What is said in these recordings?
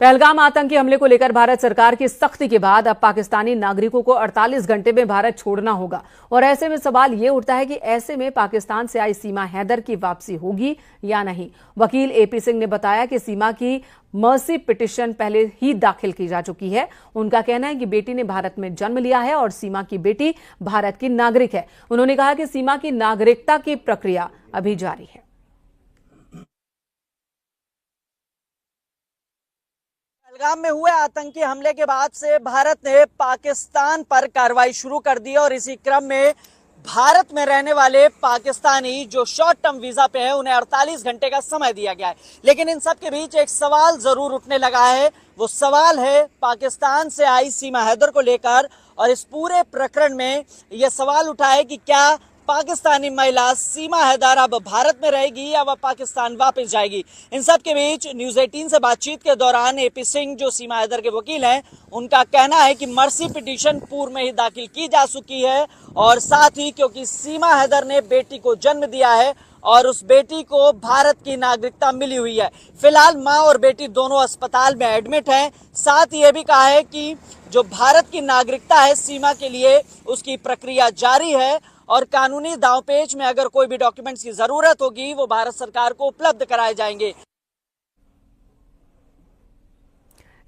पहलगाम आतंकी हमले को लेकर भारत सरकार की सख्ती के बाद अब पाकिस्तानी नागरिकों को 48 घंटे में भारत छोड़ना होगा और ऐसे में सवाल ये उठता है कि ऐसे में पाकिस्तान से आई सीमा हैदर की वापसी होगी या नहीं। वकील एपी सिंह ने बताया कि सीमा की मर्सी पिटीशन पहले ही दाखिल की जा चुकी है। उनका कहना है कि बेटी ने भारत में जन्म लिया है और सीमा की बेटी भारत की नागरिक है। उन्होंने कहा कि सीमा की नागरिकता की प्रक्रिया अभी जारी है। पहलगाम में हुए आतंकी हमले के बाद से भारत ने पाकिस्तान पर कार्रवाई शुरू कर दी और इसी क्रम में भारत में रहने वाले पाकिस्तानी जो शॉर्ट टर्म वीजा पे हैं उन्हें 48 घंटे का समय दिया गया है। लेकिन इन सब के बीच एक सवाल जरूर उठने लगा है। वो सवाल है पाकिस्तान से आई सीमा हैदर को लेकर और इस पूरे प्रकरण में यह सवाल उठा है कि क्या पाकिस्तानी महिला सीमा हैदर अब भारत में रहेगी या वह पाकिस्तान वापस जाएगी। इन सब के बीच न्यूज़ 18 से बातचीत के दौरान एपी सिंह जो सीमा हैदर के वकील हैं, उनका कहना है कि मर्सी पिटीशन पूर्व में ही दाखिल की जा चुकी है और साथ ही क्योंकि सीमा हैदर ने बेटी को जन्म दिया है और उस बेटी को भारत की नागरिकता मिली हुई है। फिलहाल माँ और बेटी दोनों अस्पताल में एडमिट हैं। साथ ही ये भी कहा है कि जो भारत की नागरिकता है सीमा के लिए उसकी प्रक्रिया जारी है और कानूनी दांवपेच में अगर कोई भी डॉक्यूमेंट्स की जरूरत होगी वो भारत सरकार को उपलब्ध कराए जाएंगे।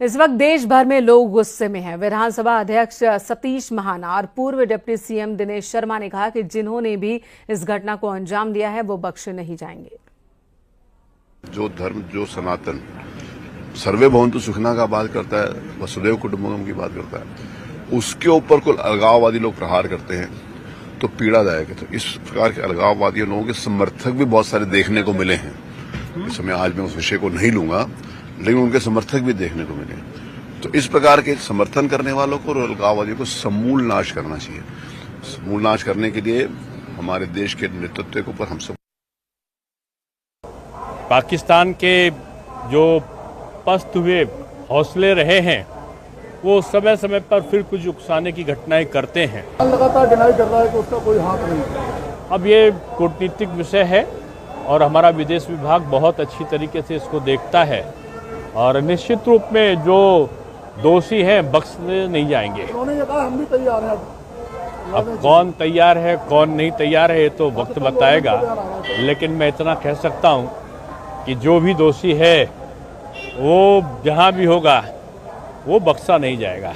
इस वक्त देश भर में लोग गुस्से में हैं। विधानसभा अध्यक्ष सतीश महाना और पूर्व डिप्टी सीएम दिनेश शर्मा ने कहा कि जिन्होंने भी इस घटना को अंजाम दिया है वो बख्शे नहीं जाएंगे। जो धर्म, जो सनातन सर्वे भवन्तु सुखिनः का बात करता है, वसुधैव कुटुम्बकम की बात करता है, उसके ऊपर कुछ अलगाववादी लोग प्रहार करते हैं तो पीड़ादायक है। तो इस प्रकार के अलगाववादी लोगों के समर्थक भी बहुत सारे देखने को मिले हैं। इस समय आज मैं उस विषय को नहीं लूंगा, लेकिन उनके समर्थक भी देखने को मिले। तो इस प्रकार के समर्थन करने वालों को और अलगाववादियों को समूल नाश करना चाहिए। समूल नाश करने के लिए हमारे देश के नेतृत्व के ऊपर हम सब पाकिस्तान के जो पस्त हुए हौसले रहे हैं वो समय समय पर फिर कुछ उकसाने की घटनाएं करते हैं। लगातार डिनाई कर रहा है कि उसका कोई हाथ नहीं। अब ये कूटनीतिक विषय है और हमारा विदेश विभाग बहुत अच्छी तरीके से इसको देखता है और निश्चित रूप में जो दोषी हैं बख्शे नहीं जाएंगे। उन्होंने ये कहा हम भी तैयार हैं। अब कौन तैयार है कौन नहीं तैयार है ये तो वक्त बताएगा, लेकिन मैं इतना कह सकता हूँ कि जो भी दोषी है वो जहाँ भी होगा वो बख्शा नहीं जाएगा।